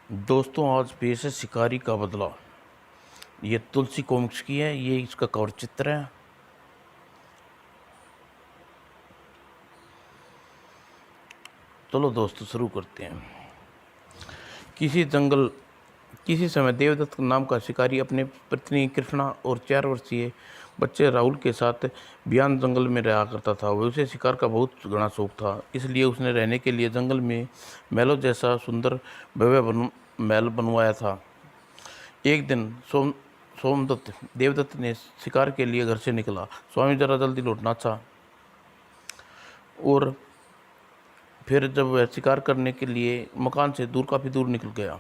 दोस्तों, आज पेश है शिकारी का बदला। ये तुलसी कॉमिक्स की है। ये इसका कवर चित्र है। चलो दोस्तों, शुरू करते हैं। किसी जंगल किसी समय देवदत्त नाम का शिकारी अपने पत्नी कृष्णा और 4 वर्षीय बच्चे राहुल के साथ बियान जंगल में रहा करता था। वह उसे शिकार का बहुत घना शौक था, इसलिए उसने रहने के लिए जंगल में महलों जैसा सुंदर भव्य महल बनवाया था। एक दिन सोमदत्त देवदत्त ने शिकार के लिए घर से निकला। स्वामी जरा जल्दी लौटना था। और फिर जब वह शिकार करने के लिए मकान से काफ़ी दूर निकल गया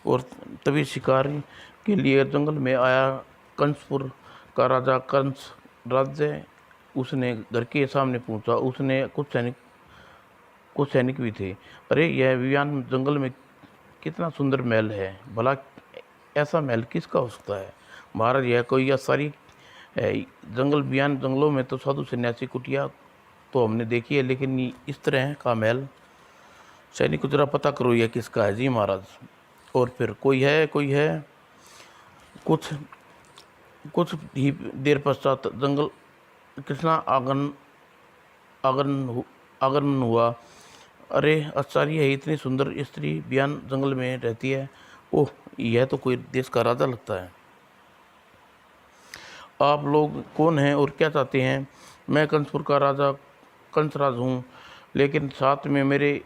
और तभी शिकार के लिए जंगल में आया कंसपुर का राजा कंस राज्य। उसने घर के सामने पहुंचा। उसने कुछ सैनिक भी थे। अरे, यह वियान जंगल में कितना सुंदर महल है। भला ऐसा महल किसका हो सकता है महाराज? यह कोई आसारी है? जंगलों में तो साधु सन्यासी कुटिया तो हमने देखी है, लेकिन इस तरह का महल? सैनिक को जरा पता करो यह किसका है। जी महाराज। और फिर कोई है। कुछ कुछ ही देर पश्चात जंगल कृष्णा आगमन हुआ। अरे आश्चर्य है, इतनी सुंदर स्त्री बयान जंगल में रहती है। ओह, यह तो कोई देश का राजा लगता है। आप लोग कौन हैं और क्या चाहते हैं? मैं कंसपुर का राजा कंसराज हूँ, लेकिन साथ में मेरे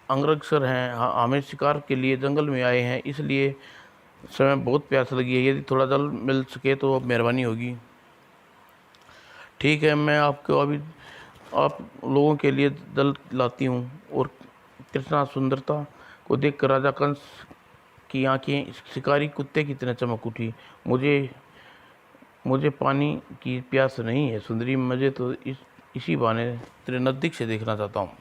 अंगरक्षर हैं। हमें शिकार के लिए जंगल में आए हैं, इसलिए समय बहुत प्यास लगी है। यदि थोड़ा जल मिल सके तो अब मेहरबानी होगी। ठीक है, मैं आपको अभी आप लोगों के लिए जल लाती हूँ। और कृष्णा सुंदरता को देखकर राजा कंस की आंखें शिकारी कुत्ते की तरह चमक उठी। मुझे पानी की प्यास नहीं है सुंदरी, मुझे तो इसी बहाने तेरे नज़दीक से देखना चाहता हूँ।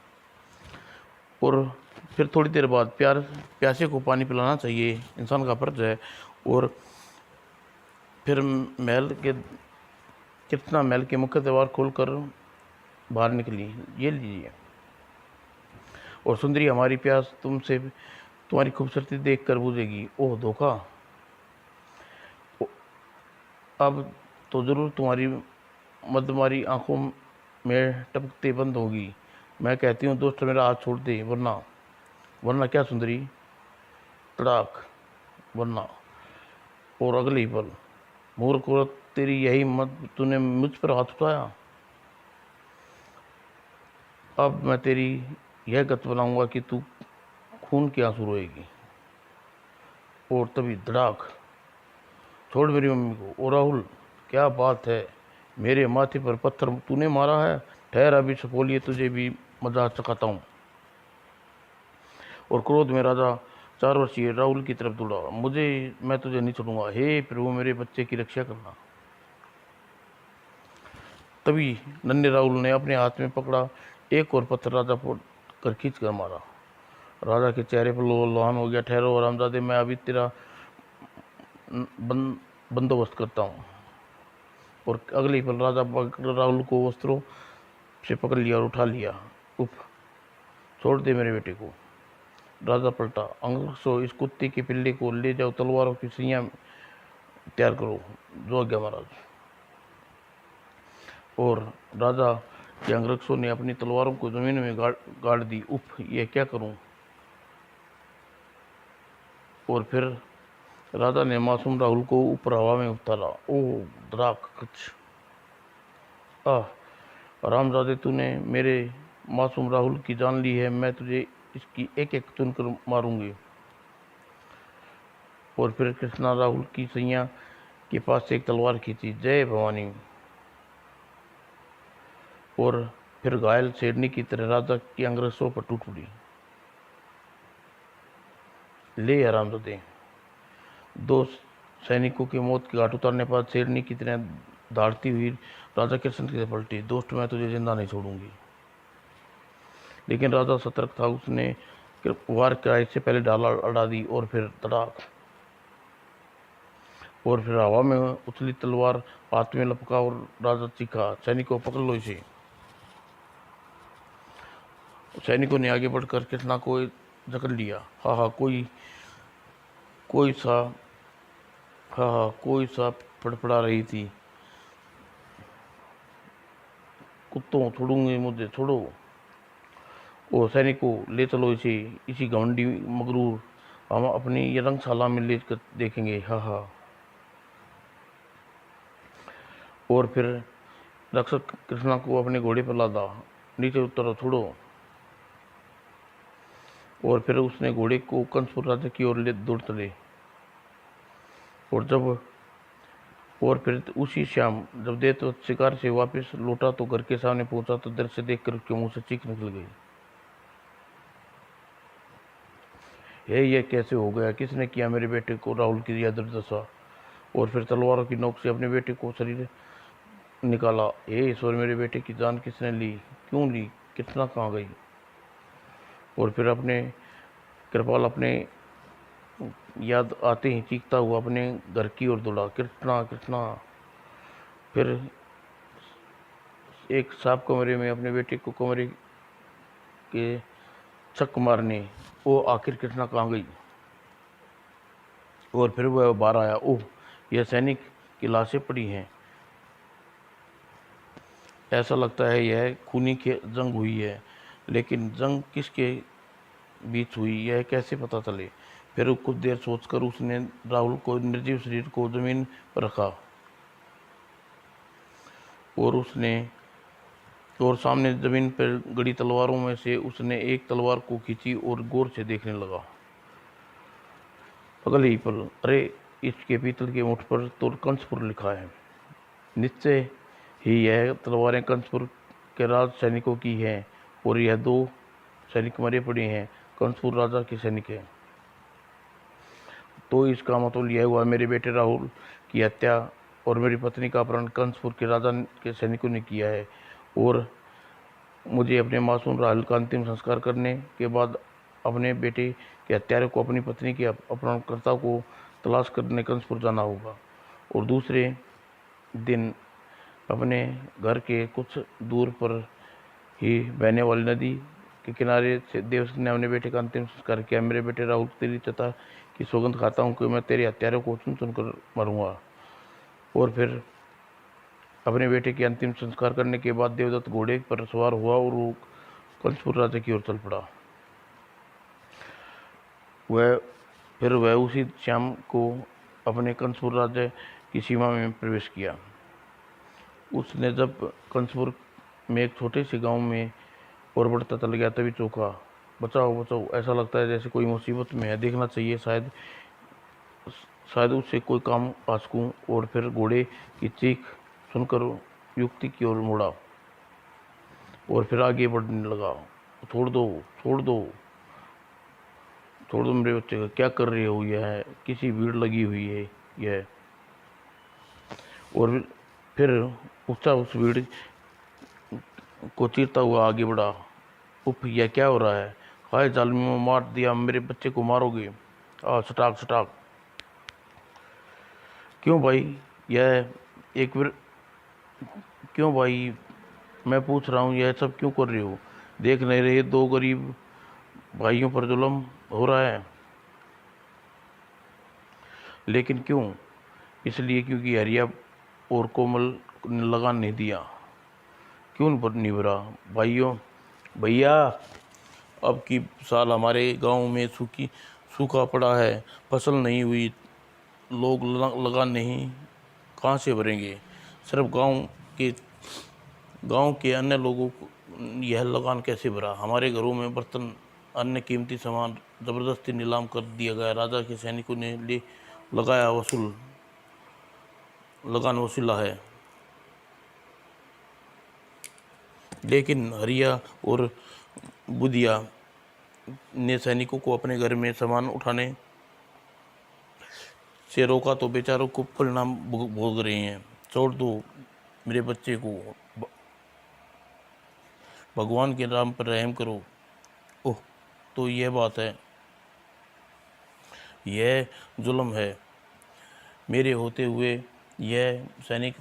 और फिर थोड़ी देर बाद प्यासे को पानी पिलाना चाहिए, इंसान का फर्ज है। और फिर कितना महल के मुख्य द्वार खोलकर बाहर निकली। ये लीजिए। और सुंदरी, हमारी प्यास तुम्हारी खूबसूरती देखकर बुझेगी। ओह धोखा! अब तो जरूर तुम्हारी आंखों में टपकते बंद होगी। मैं कहती हूँ दोस्त, मेरा हाथ छोड़ दे, वरना क्या सुंदरी? तड़ाक! वरना। और अगले ही पल, मूर्ख औरत, तेरी यही मत, तूने मुझ पर हाथ उठाया। अब मैं तेरी यह गत बनाऊंगा कि तू खून के आंसू रोएगी। और तभी धड़ाक! छोड़ मेरी मम्मी को। और राहुल, क्या बात है, मेरे माथे पर पत्थर तूने मारा है? ठहर, अभी सपोलिए तुझे भी मजा चखाता हूँ। और क्रोध में राजा 4 वर्षीय राहुल की तरफ दौड़ा। मैं तुझे नहीं छोड़ूंगा। हे प्रभु, मेरे बच्चे की रक्षा करना। तभी नन्हे राहुल ने अपने हाथ में पकड़ा एक और पत्थर राजा पर खींच कर मारा। राजा के चेहरे पर लोहान हो गया। ठहरो आरामजादे, मैं अभी तेरा बंदोबस्त करता हूँ। और अगले पल राजा राहुल को वस्त्रों से पकड़ लिया और उठा लिया। उफ! छोड़ दे मेरे बेटे को। राजा पलटा। अंगरक्षो, इस कुत्ते के पिल्ले को ले जाओ, तलवारों की सुइयां तैयार करो। जो आज्ञा महाराज। और राजा के अंगरक्षों ने अपनी तलवारों को जमीन में गाड़ दी। उफ! यह क्या करूं? और फिर राजा ने मासूम राहुल को ऊपर हवा में उतारा। ओह द्राक्ष! आह! रामजादे, तूने मेरे मासूम राहुल की जान ली है। मैं तुझे इसकी एक एक चुनकर मारूंगी। और फिर कृष्णा राहुल की सैया के पास से एक तलवार खींची। जय भवानी! और फिर घायल शेरनी की तरह राजा की अंगरक्षों पर टूट पड़ी। ले आरामजादे! दो सैनिकों की मौत के घाट उतारने पर शेरनी की तरह दौड़ती हुई राजा कृष्ण की तरफ पलटी। दोस्त, मैं तुझे जिंदा नहीं छोड़ूंगी। लेकिन राजा सतर्क था। उसने वार कराई से पहले डाला अड़ा दी। और फिर तड़ाक! और फिर हवा में उछली तलवार हाथ में लपका और राजा चीखा, सैनिकों पकड़ लो इसे। सैनिकों ने आगे बढ़कर कृष्णा को जकड़ लिया। हाँ हाँ कोई सा हाँ हाँ कोई सा फड़फड़ा रही थी। कुत्तों, छोड़ूंगे मुझे, छोड़ो। ओ सैनिकों, ले चलो इसे, इसी घमंडी मगरूर, हम अपनी ये रंगशाला में ले कर देखेंगे। हाँ हाँ। और फिर रक्षक कृष्णा को अपने घोड़े पर लादा। नीचे उतरो, छोड़ो। और फिर उसने घोड़े को कंसपुर राजा की ओर ले दौड़ चले। और जब और फिर उसी शाम जब देवदत्त शिकार से वापस लौटा तो घर के सामने पहुंचा तो दृश्य देखकर उसके मुंह से चीख निकल गई। ये कैसे हो गया? किसने किया मेरे बेटे को राहुल की यह दुर्दशा? और फिर तलवारों की नोक से अपने बेटे को शरीर निकाला। हे ईश्वर, मेरे बेटे की जान किसने ली? क्यों ली? कितना कहाँ गई? और फिर अपने कृपाल अपने याद आते ही चीखता हुआ अपने घर की ओर दौड़ा। कृष्णा कृष्णा। फिर एक साफ कमरे में अपने बेटे को कमरे के छक मारने। वो आखिर कृष्णा कहाँ गई? और फिर वह बाहर आया। ओह, यह सैनिक की लाशें पड़ी हैं। ऐसा लगता है यह खूनी की जंग हुई है, लेकिन जंग किसके बीच हुई यह कैसे पता चले? फिर कुछ देर सोचकर उसने राहुल को निर्जीव शरीर को जमीन पर रखा और और सामने जमीन पर गड़ी तलवारों में से उसने एक तलवार को खींची और गौर से देखने लगा। अगले ही पल, अरे, इसके पीतल के मुठ पर तो कंसपुर लिखा है। निश्चय ही यह तलवारें कंसपुर के राज सैनिकों की हैं और यह दो सैनिक मरे पड़े हैं, कंसपुर राजा के सैनिक हैं। तो इसका मतलब यह हुआ मेरे बेटे राहुल की हत्या और मेरी पत्नी का अपहरण कंसपुर के राजा के सैनिकों ने किया है। और मुझे अपने मासूम राहुल का अंतिम संस्कार करने के बाद अपने बेटे के हत्यारे को, अपनी पत्नी के अपहरणकर्ता को तलाश करने कंसपुर जाना होगा। और दूसरे दिन अपने घर के कुछ दूर पर ही बहने वाली नदी के किनारे से देवसत ने अपने बेटे का अंतिम संस्कार किया। मेरे बेटे राहुल, तेरी चिता की सौगंध खाता हूँ कि मैं तेरे हत्यारों को चुन चुन कर मरूंगा। और फिर अपने बेटे के अंतिम संस्कार करने के बाद देवदत्त घोड़े पर सवार हुआ और वो कंसपुर राजा की ओर चल पड़ा। वह उसी शाम को अपने कंसपुर राज्य की सीमा में प्रवेश किया। उसने जब कंसपुर में एक छोटे से गांव में और बढ़ता चल गया तभी चौंका। बचाओ बचाओ, ऐसा लगता है जैसे कोई मुसीबत में है, देखना चाहिए, शायद शायद उससे कोई काम आ सकूं। और फिर घोड़े की चीख सुनकर युक्ति की ओर मुड़ा और फिर आगे बढ़ने लगा। छोड़ दो, छोड़ दो, छोड़ दो मेरे बच्चे को, क्या कर रहे हो? यह किसी भीड़ लगी हुई है यह। और फिर उसका उस भीड़ को चीरता हुआ आगे बढ़ा। उफ, यह क्या हो रहा है? हाय जालिमों, मार दिया, मेरे बच्चे को मारोगे? सटाक सटाक। क्यों भाई? यह एक क्यों भाई, मैं पूछ रहा हूँ, यह सब क्यों कर रहे हो? देख नहीं रहे दो गरीब भाइयों पर जुल्म हो रहा है? लेकिन क्यों? इसलिए क्योंकि हरिया और कोमल ने लगान नहीं दिया। क्यों नहीं भरा? भाइयों, भैया, अब की साल हमारे गांव में सूखा पड़ा है, फसल नहीं हुई, लोग लगान नहीं कहाँ से भरेंगे? सिर्फ गांव के अन्य लोगों को यह लगान कैसे भरा? हमारे घरों में बर्तन, अन्य कीमती सामान जबरदस्ती नीलाम कर दिया गया। राजा के सैनिकों ने लगान वसूला है, लेकिन हरिया और बुधिया ने सैनिकों को अपने घर में सामान उठाने से रोका तो बेचारों को परिणाम भोग रहे हैं। छोड़ दो मेरे बच्चे को, भगवान के नाम पर रहम करो। ओह, तो यह बात है, यह जुल्म है। मेरे होते हुए यह सैनिक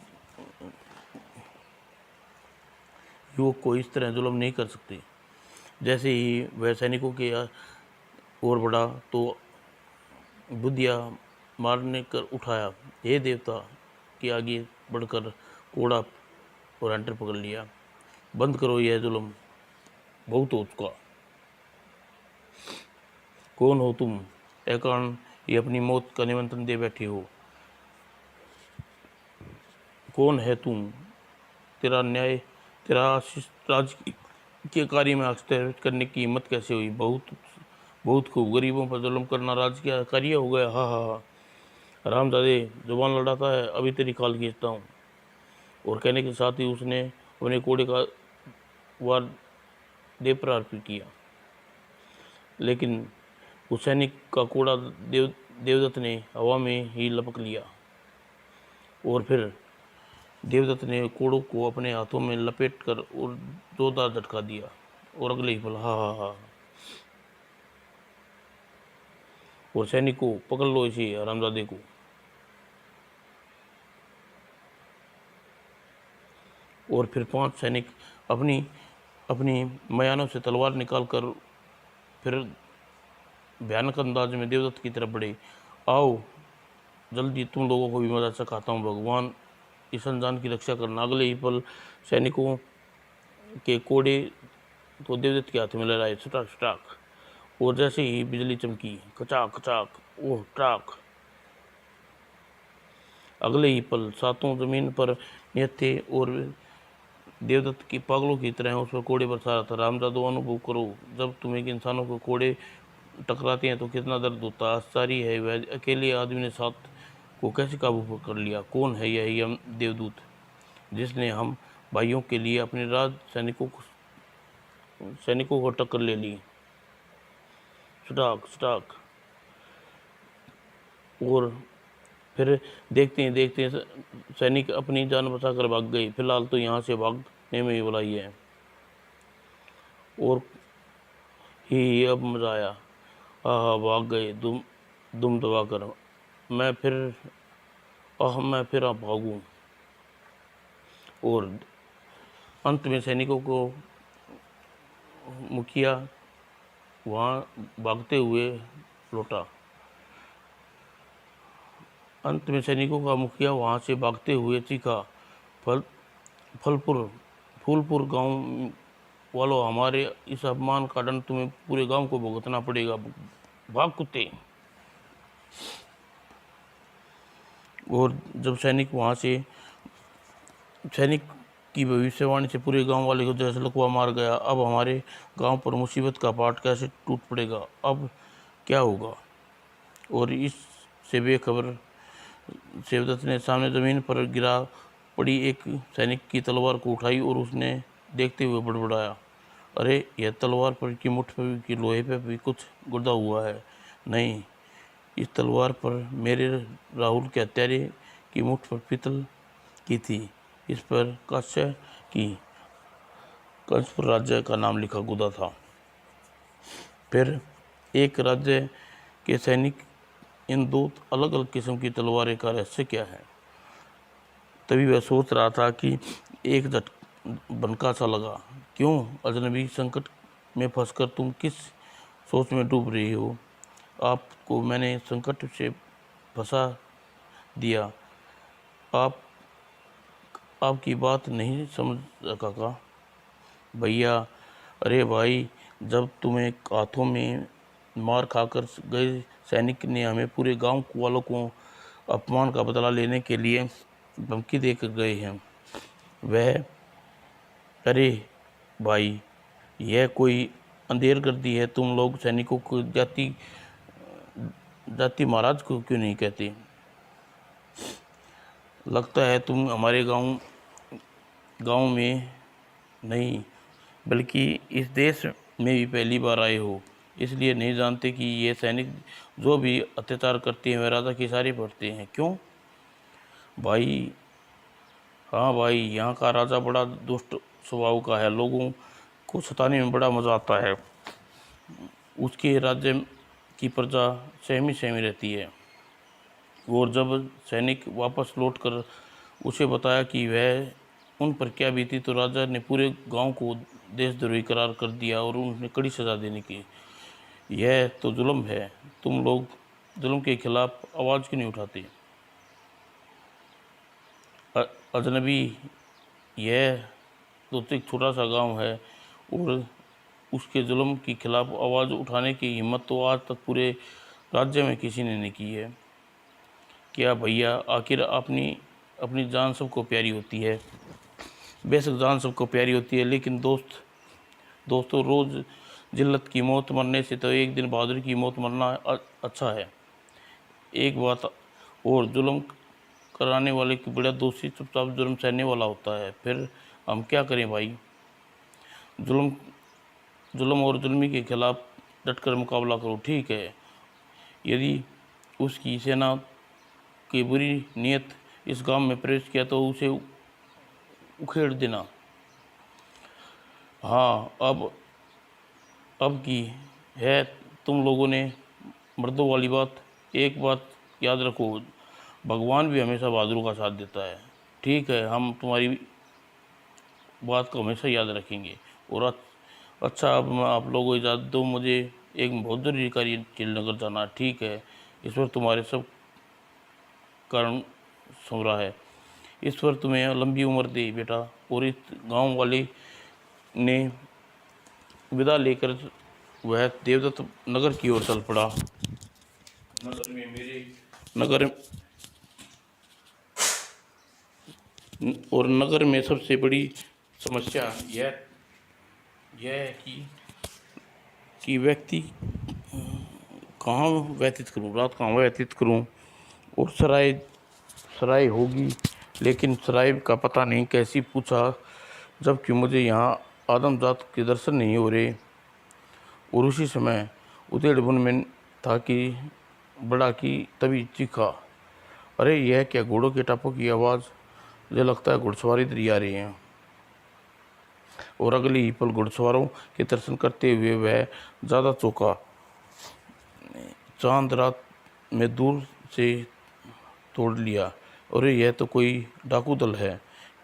युवक को इस तरह जुल्म नहीं कर सकते। जैसे ही वह सैनिकों के और बढ़ा तो बुधिया मारने कर उठाया। हे देवता के आगे बढ़कर कोड़ा और एंटर पकड़ लिया। बंद करो यह जुल्म, बहुत हो चुका। कौन हो तुम? अकारण ये अपनी मौत का निमंत्रण दे बैठे हो। कौन है तुम? तेरा न्याय, तेरा आशीष राज के कार्य में हस्तक्षेप करने की हिम्मत कैसे हुई? बहुत बहुत खूब, गरीबों पर जुल्म करना राज क्या कार्य हो गया? हा हा हा। हरामजादे, जुबान लड़ाता है, अभी तेरी खाल खींचता हूँ। और कहने के साथ ही उसने अपने कोड़े का वार देव पर अर्पित किया। लेकिन उस सैनिक का कोड़ा देवदत्त ने हवा में ही लपक लिया। और फिर देवदत्त ने कोड़ों को अपने हाथों में लपेट कर और जोरदार झटका दिया। और अगले ही पल हा हा हा। और सैनिक को पकड़ लो इसे हरामजादे को। और फिर 5 सैनिक अपनी अपनी मयानों से तलवार निकालकर फिर भयानक अंदाज में देवदत्त की तरफ बढ़े। आओ जल्दी, तुम लोगों को भी मजा चखाता हूँ, भगवान इस अनजान की रक्षा करना। अगले ही पल सैनिकों के कोड़े तो देवदत्त के हाथ में लहराए, सटाक सटाक। और जैसे ही बिजली चमकी, कचाक कचाक, ओह टाक। अगले ही पल सातों जमीन पर नियत थे और देवदत्त की पागलों की तरह उस पर कोड़े बरसा रहा था। रामजादू, अनुभव करो, जब तुम्हें इंसानों को कोड़े टकराते हैं तो कितना दर्द होता है। आश्चर्य है वह अकेले आदमी ने 7 को कैसे काबू कर लिया। कौन है यह देवदूत जिसने हम भाइयों के लिए अपने राज सैनिकों को टक्कर ले ली? Stock stock. और फिर देखते हैं सैनिक अपनी जान बचाकर भाग गए। फिलहाल तो यहाँ से भागने में ही बुलाई है। और ही अब मजा आया। हाँ भाग गए दुम दबा कर। मैं फिर अब भागूं। और अंत में सैनिकों को मुखिया वहाँ भागते हुए लौटा। अंत में सैनिकों का मुखिया वहाँ से भागते हुए चीखा, फूलपुर गांव वालों, हमारे इस अपमान का दंड तुम्हें पूरे गांव को भुगतना पड़ेगा। भाग कुत्ते। और जब सैनिक की भविष्यवाणी से पूरे गांव वाले को जैसे लकवा मार गया। अब हमारे गांव पर मुसीबत का पाट कैसे टूट पड़ेगा, अब क्या होगा? और इससे बेखबर देवदत्त ने सामने जमीन पर गिरा पड़ी एक सैनिक की तलवार को उठाई और उसने देखते हुए बड़बड़ाया, अरे यह तलवार पर की मुठ पर की लोहे पे भी कुछ गुर्दा हुआ है। नहीं, इस तलवार पर मेरे राहुल के हत्यारे की मुठ पर पीतल की थी। इस पर कंसपुर राज्य का नाम लिखा गुदा था। फिर एक राज्य के सैनिक इन 2 अलग अलग किस्म की तलवारें का रहस्य क्या है? तभी वह सोच रहा था कि एक बनका सा लगा। क्यों अजनबी, संकट में फंसकर तुम किस सोच में डूब रही हो? आपको मैंने संकट से फंसा दिया। आपकी बात नहीं समझ काका भैया। अरे भाई, जब तुम्हें हाथों में मार खाकर गए सैनिक ने हमें पूरे गांव वालों को अपमान का बदला लेने के लिए धमकी देकर गए हैं। वह अरे भाई, यह कोई अंधेर गर्दी है। तुम लोग सैनिकों को जाति महाराज को क्यों नहीं कहते? लगता है तुम हमारे गांव में नहीं बल्कि इस देश में भी पहली बार आए हो, इसलिए नहीं जानते कि ये सैनिक जो भी अत्याचार करते हैं वह राजा की सारी पढ़ते हैं। क्यों भाई? हाँ भाई, यहाँ का राजा बड़ा दुष्ट स्वभाव का है। लोगों को सताने में बड़ा मज़ा आता है। उसके राज्य की प्रजा सहमी रहती है। और जब सैनिक वापस लौटकर उसे बताया कि वह उन पर क्या बीती, तो राजा ने पूरे गांव को देशद्रोही करार कर दिया और उन्हें कड़ी सजा देने की यह तो जुल्म है, तुम लोग जुल्म के खिलाफ आवाज़ क्यों नहीं उठाते? अजनबी, यह तो एक छोटा सा गांव है और उसके जुल्म के खिलाफ आवाज़ उठाने की हिम्मत तो आज तक पूरे राज्य में किसी ने नहीं की है। क्या भैया, आखिर अपनी अपनी जान सबको प्यारी होती है। बेशक जान सबको प्यारी होती है, लेकिन दोस्तों रोज़ जिल्लत की मौत मरने से तो एक दिन बहादुरी की मौत मरना अच्छा है। एक बात और, जुल्म कराने वाले की बड़ा दोषी चुपचाप जुल्म सहने वाला होता है। फिर हम क्या करें भाई? जुल्म जुल्म और जुल्मी के खिलाफ डटकर मुकाबला करो, ठीक है। यदि उसकी सेना की बुरी नीयत इस गांव में प्रवेश किया तो उसे उखेड़ देना। हाँ, अब की है तुम लोगों ने मर्दों वाली बात। एक बात याद रखो, भगवान भी हमेशा बहादुरों का साथ देता है। ठीक है, हम तुम्हारी बात को हमेशा याद रखेंगे। और अच्छा, अब मैं आप लोगों को इजाज़त दो, मुझे एक बहुत ज़रूरी कार्य श्रीनगर जाना है, ठीक है। इस पर तुम्हारे सब कारण संवरा है। इस पर तुम्हें लंबी उम्र दे बेटा। और इस गांव वाले ने विदा लेकर वह देवदत्त नगर की ओर चल पड़ा। नगर में मेरे नगर और नगर में सबसे बड़ी समस्या यह है कि व्यक्ति कहाँ व्यतीत करूँ, रात कहाँ व्यतीत करूँ। और सराय सराय होगी, लेकिन सराय का पता नहीं कैसी पूछा, जबकि मुझे यहाँ आदमजात के दर्शन नहीं हो रहे। और उसी समय उधेड़ बुन में था कि बड़ा की तभी चीखा, अरे यह क्या! घोड़ों के टापों की आवाज़, मुझे लगता है घुड़सवारी दरी आ रही है। और अगले ही पल घुड़सवारों के दर्शन करते हुए वह ज़्यादा चौंका। चांद रात में दूर से तोड़ लिया। अरे यह तो कोई डाकू दल है।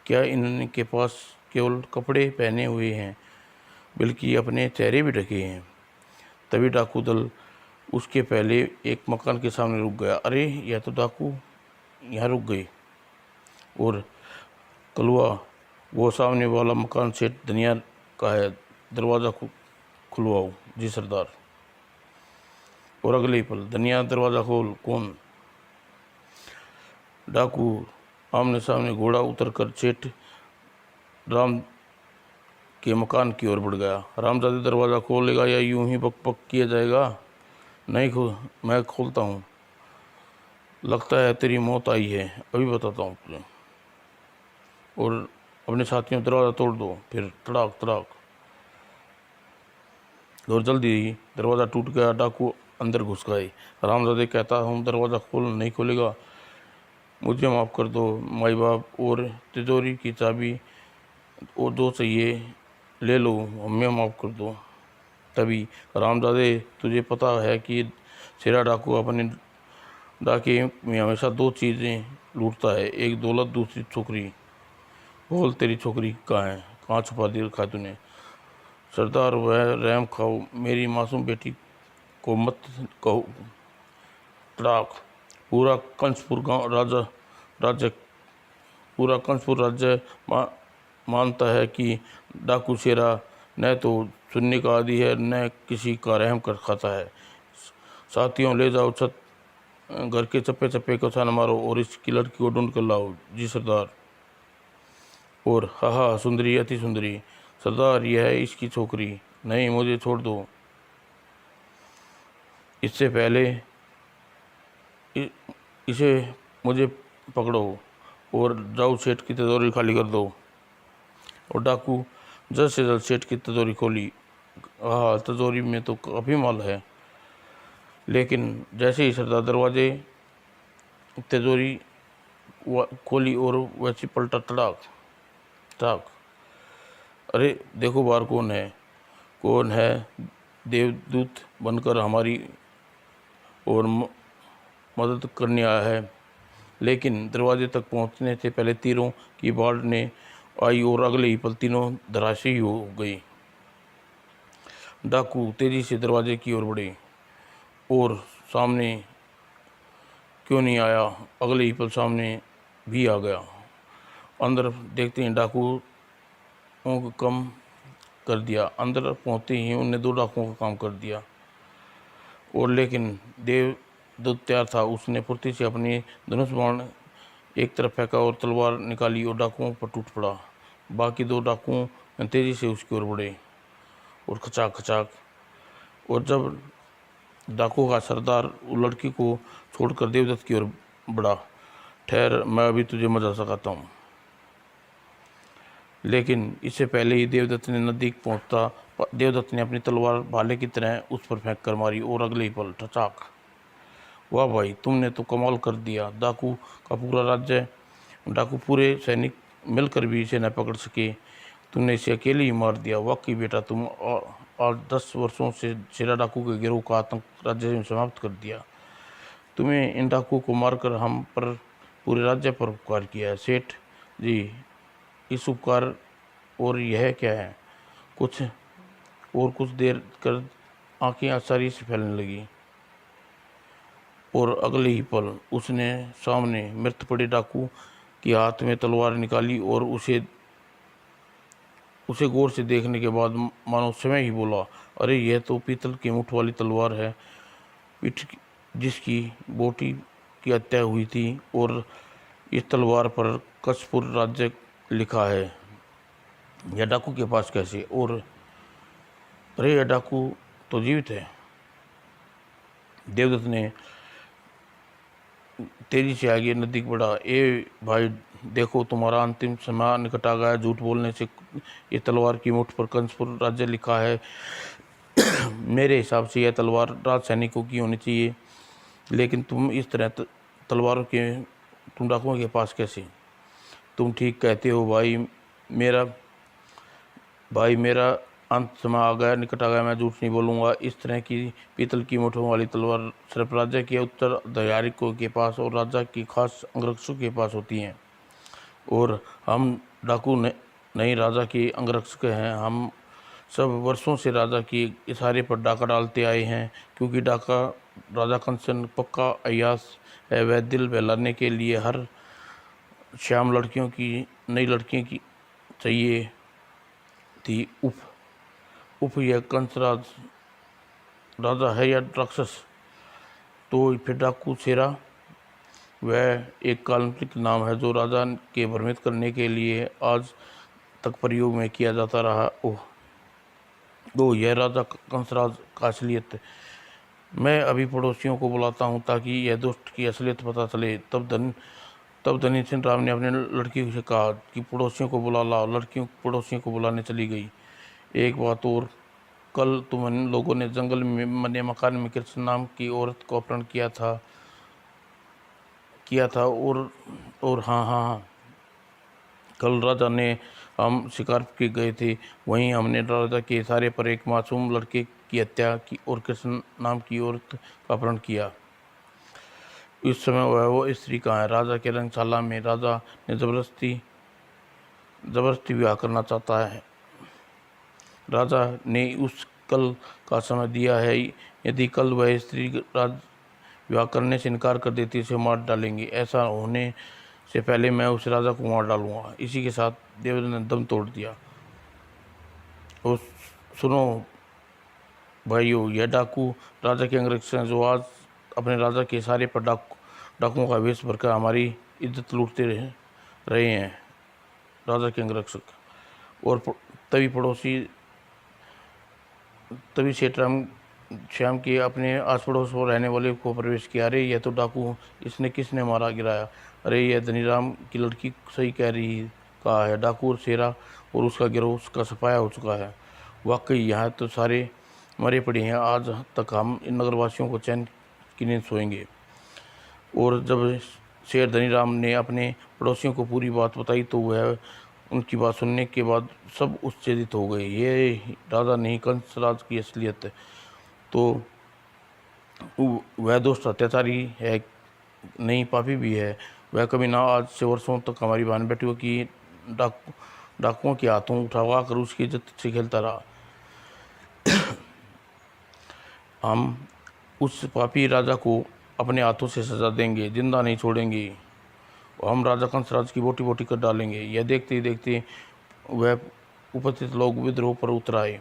क्या इनके पास केवल कपड़े पहने हुए हैं, बल्कि अपने चेहरे भी ढके हैं? तभी डाकू दल उसके पहले एक मकान के सामने रुक गया। अरे यह तो डाकू यहाँ रुक गए। और कलवा, वो सामने वाला मकान सेठ धनिया का है, दरवाज़ा खुलवाओ। जी सरदार। और अगले ही पल, धनिया दरवाज़ा खोल। कौन? डाकू आमने सामने घोड़ा उतरकर सेठ राम के मकान की ओर बढ़ गया। रामजादे, दरवाज़ा खोलेगा या यूं ही पक पक किया जाएगा? नहीं, मैं खोलता हूँ। लगता है तेरी मौत आई है, अभी बताता हूँ तुझे। और अपने साथियों, दरवाज़ा तोड़ दो। फिर तड़ाक तड़ाक, और जल्दी ही दरवाज़ा टूट गया। डाकू अंदर घुस गए। रामजादे, कहता हूँ दरवाज़ा खोल, नहीं खोलेगा? मुझे माफ़ कर दो माई बाप, और तिजोरी की चाबी और जो चाहिए ले लो, हमें माफ़ कर दो। तभी, रामजादे, तुझे पता है कि शेरा डाकू अपने डाके में हमेशा दो चीज़ें लूटता है, एक दौलत, दूसरी छोकरी। बोल, तेरी छोकरी कहाँ है? कहाँ छुपा दी रखा है तूने? सरदार, वह रहम खाओ, मेरी मासूम बेटी को मत कहो। तड़ाक, पूरा कंसपुर गांव राज्य पूरा कंसपुर राज्य मानता है कि डाकू शेरा न तो सुनने का आदी है, न किसी का रहम कर खाता है। साथियों, ले जाओ छत घर के चप्पे चप्पे को छान मारो और इसकी लड़की को ढूंढ कर लाओ। जी सरदार। और हा सुंदरी, अति सुंदरी। सरदार, यह है इसकी छोकरी। नहीं, मुझे छोड़ दो। इससे पहले इसे मुझे पकड़ो और जाओ सेठ की तिजोरी खाली कर दो। और डाकू जल्द से जल्द सेठ की तिजोरी खोली। हाँ, तिजोरी में तो काफ़ी माल है। लेकिन जैसे ही सरदार दरवाजे तिजोरी खोली और वैसी पलटा, तड़ाक तड़ाक। अरे देखो बाहर कौन है? देवदूत बनकर हमारी और मदद करने आया है। लेकिन दरवाजे तक पहुंचने से पहले तीरों की बाढ़ ने आई और अगले ही पल तीनों धराशायी हो गई। डाकू तेजी से दरवाजे की ओर बढ़े और सामने क्यों नहीं आया, अगले ही पल सामने भी आ गया। अंदर देखते ही डाकुओं को कम कर दिया। अंदर पहुंचते ही उनने 2 डाकुओं का काम कर दिया। और लेकिन देवदत्त तैयार था। उसने फुर्ती से अपनी धनुष बाण एक तरफ फेंका और तलवार निकाली और डाकुओं पर टूट पड़ा। बाकी 2 डाकुओं में तेजी से उसकी ओर बढ़े और खचाक खचाक। और जब डाकुओं का सरदार लड़की को छोड़कर देवदत्त की ओर बढ़ा, ठहर, मैं अभी तुझे मजा सिखाता हूँ। लेकिन इससे पहले ही देवदत्त ने नजदीक पहुंचता, देवदत्त ने अपनी तलवार भाले की तरह उस पर फेंक कर मारी और अगले ही पल ठचाक। वाह भाई, तुमने तो कमाल कर दिया। डाकू पूरे सैनिक मिलकर भी इसे न पकड़ सके, तुमने इसे अकेले ही मार दिया। वाकई बेटा, तुम आज 10 वर्षों से शेरा डाकू के गिरोह का आतंक राज्य में समाप्त कर दिया। तुम्हें इन डाकुओं को मारकर हम पर पूरे राज्य पर उपकार किया है। सेठ जी, इस उपकार और यह क्या है? कुछ देर कर आंखें आश्चर्य से फैलने लगी और अगले ही पल उसने सामने मृत पड़े डाकू के हाथ में तलवार निकाली और उसे गौर से देखने के बाद मानो समय ही बोला, अरे यह तो पीतल की मुठ वाली तलवार है, जिसकी बोटी की हत्या हुई थी। और इस तलवार पर कचपुर राज्य लिखा है। यह डाकू के पास कैसे? और अरे यह डाकू तो जीवित है। देवदत्त ने तेजी से आगे नजदीक बढ़ा। ए भाई देखो, तुम्हारा अंतिम समय निकट आ गया। झूठ बोलने से ये तलवार की मुठ पर कंसपुर राज्य लिखा है। मेरे हिसाब से यह तलवार राज सैनिकों की होनी चाहिए, लेकिन तुम इस तरह तलवारों के तुम डाकुओं के पास कैसे? तुम ठीक कहते हो भाई, मेरा अंत समय आ गया, निकट आ गया। मैं झूठ नहीं बोलूँगा। इस तरह की पीतल की मुठों वाली तलवार सिर्फ राजा के उत्तराधिकारियों के पास और राजा की खास अंगरक्षकों के पास होती हैं। और हम डाकू नहीं, राजा के अंगरक्षक हैं। हम सब वर्षों से राजा के इशारे पर डाका डालते आए हैं, क्योंकि डाका राजा कंचन पक्का अय्यास है। वह दिल बहलाने के लिए हर शाम नई लड़कियों की चाहिए थी। उफ, यह कंसराज राजा है या राक्षस? तो फिर डाकू शेरा वह एक काल्पनिक नाम है जो राजा के भ्रमित करने के लिए आज तक प्रयोग में किया जाता रहा। ओह, यह राजा कंसराज का असलियत। मैं अभी पड़ोसियों को बुलाता हूँ ताकि यह दुष्ट की असलियत पता चले। तब धनी सिंह राम ने अपने लड़की से कहा कि पड़ोसियों को बुला लाओ। लड़कियों पड़ोसियों को बुलाने चली गई। एक बात और, कल तुम लोगों ने जंगल में बने मकान में कृष्ण नाम की औरत को अपहरण किया था। और हाँ, कल राजा ने हम शिकार के गए थे, वहीं हमने राजा के इशारे पर एक मासूम लड़के की हत्या की और कृष्ण नाम की औरत का अपहरण किया। इस समय वो स्त्री कहाँ है? राजा के रंगशाला में। राजा ने जबरदस्ती विवाह करना चाहता है। राजा ने उस कल का समय दिया है। यदि कल वह स्त्री विवाह करने से इनकार कर देती, उसे मार डालेंगे। ऐसा होने से पहले मैं उस राजा को मार डालूंगा। इसी के साथ देवदत्त ने दम तोड़ दिया। और सुनो भाइयों, यह डाकू राजा के अंगरक्षक हैं, जो आज अपने राजा के इशारे पर डाकुओं का वेश भरकर हमारी इज्जत लूटते रहे हैं। राजा के अंगरक्षक। और तभी सेठ राम श्याम के अपने आस पड़ोस में रहने वाले को प्रवेश किया। अरे यह तो डाकू, इसने किसने मारा गिराया? अरे यह धनीराम की लड़की सही कहा है। डाकू और शेरा और उसका गिरोह उसका सफाया हो चुका है। वाकई यहाँ तो सारे मरे पड़े हैं। आज तक हम इन नगरवासियों को चैन की नींद सोएंगे। और जब शेर धनीराम ने अपने पड़ोसियों को पूरी बात बताई तो वह उनकी बात सुनने के बाद सब उत्तेजित हो गए। ये राजा नहीं, कंसराज की असलियत है। तो वह दुष्ट अत्याचारी है नहीं, पापी भी है। वह कभी ना आज से वर्षों तक हमारी बहन बेटियों की डाकुओं के हाथों उठा कर उसकी इज्जत से खेलता रहा। हम उस पापी राजा को अपने हाथों से सजा देंगे, जिंदा नहीं छोड़ेंगे। हम राजा कंसराज की बोटी बोटी कर डालेंगे। यह देखते ही देखते वह उपस्थित लोग विद्रोह पर उतर आए।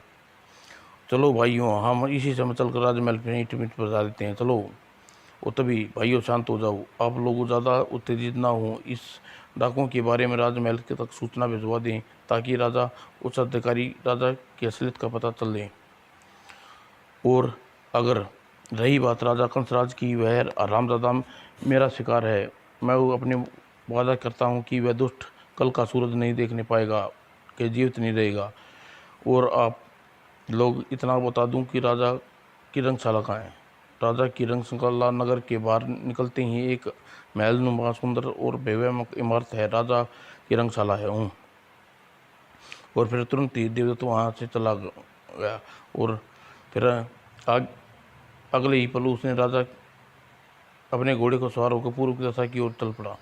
चलो भाइयों, हम इसी समय चलकर राजमहल में ईंट मिट बजा देते हैं, चलो। और तभी भाइयों शांत हो जाओ, आप लोग ज़्यादा उत्तेजित ना हो। इस डाकुओं के बारे में राजमहल के तक सूचना भिजवा दें, ताकि राजा उच्च अधिकारी राजा की असलियत का पता चल दें। और अगर रही बात राजा कंसराज की, वह हरामजादा मेरा शिकार है। मैं वो अपने वादा करता हूँ कि वह दुष्ट कल का सूरज नहीं देखने पाएगा, कि जीवित नहीं रहेगा। और आप लोग इतना बता दूं कि राजा की रंगशाला कहाँ है। राजा की रंगशाला नगर के बाहर निकलते ही एक महल नुमा सुंदर और भव्य इमारत है, राजा की रंगशाला है। और फिर तुरंत ही देवदत्त वहाँ से चला गया। और फिर अगले ही पल उसने राजा अपने घोड़े को सवार होकर पूर्व की दिशा की ओर चल पड़ा।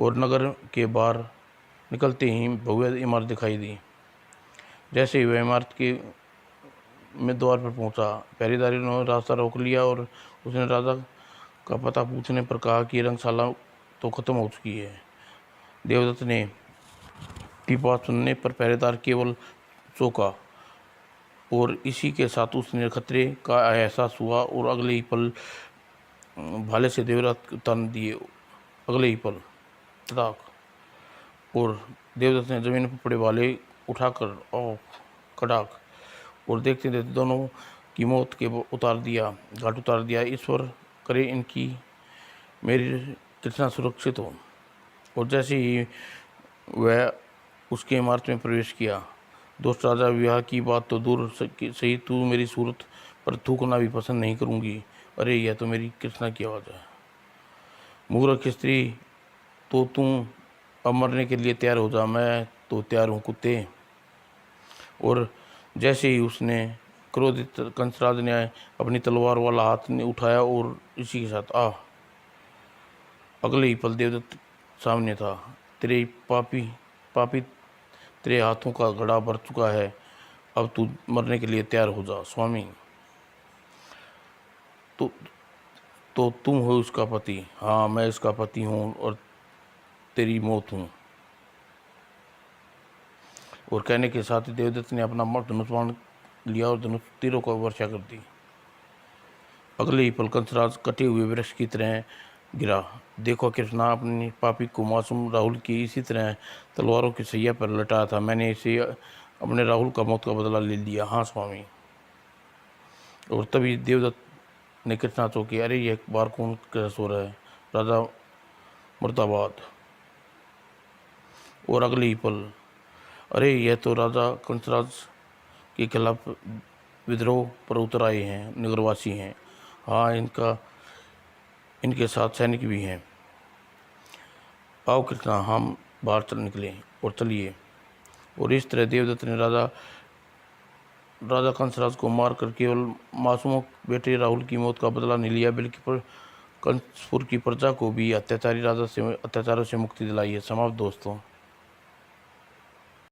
और नगर के बाहर निकलते ही भव्य इमारत दिखाई दी। जैसे ही वह इमारत के में द्वार पर पहुंचा, पहरेदारी ने रास्ता रोक लिया और उसने राजा का पता पूछने पर कहा कि रंगशाला तो खत्म हो चुकी है। देवदत्त ने की बात सुनने पर पहरेदार केवल चौंका, और इसी के साथ उसने खतरे का एहसास हुआ। और अगले ही पल भाले से देवदत्त तन दिए। अगले ही पल तड़ाक, और देवदत्त ने जमीन पर पड़े भाले उठाकर कड़ाक, और देखते देखते दोनों की मौत के घाट उतार दिया। ईश्वर करे इनकी मेरी कृष्णा सुरक्षित हो। और जैसे ही वह उसके इमारत में प्रवेश किया, दोस्त राजा, विवाह की बात तो दूर सही, तू मेरी सूरत पर थूकना भी पसंद नहीं करूंगी। अरे यह तो मेरी कृष्णा की आवाज़ है। मूर्ख स्त्री, तो तू अब मरने के लिए तैयार हो जा, मैं तो तैयार हूँ कुत्ते। और जैसे ही उसने क्रोधित कंसराज ने अपनी तलवार वाला हाथ ने उठाया, और इसी के साथ अगले ही पल देवदत्त सामने था। तेरे पापी तेरे हाथों का घड़ा भर चुका है, अब तू मरने के लिए तैयार हो जा स्वामी। तो तो तुम हो उसका पति? हाँ, मैं इसका पति हूँ और तेरी मौत हूँ। और कहने के साथ ही देवदत्त ने अपना धनुष बाण लिया और धनुष तीरों को वर्षा कर दी। अगले ही पल कंसराज कटे हुए वृक्ष की तरह गिरा। देखो कृष्णा, अपनी पापी को मासूम राहुल की इसी तरह तलवारों की सैया पर लटाया था। मैंने इसे अपने राहुल का मौत का बदला ले लिया। हाँ स्वामी। और तभी देवदत्त ने कृष्णा चौंके, अरे यह बार कौन कैसा सो रहा है? राजा मुर्दाबाद। और अगले ही पल, अरे यह तो राजा कंसराज के खिलाफ विद्रोह पर उतर आए हैं, नगरवासी हैं। हाँ, इनके साथ सैनिक भी हैं। आओ कृष्णा, हम बाहर चल निकले और चलिए। और इस तरह देवदत्त ने राजा कंसराज को मारकर केवल मासूम बेटे राहुल की मौत का बदला नहीं लिया, बल्कि कंसपुर की प्रजा को भी अत्याचारों से मुक्ति दिलाई है। समाप्त दोस्तों।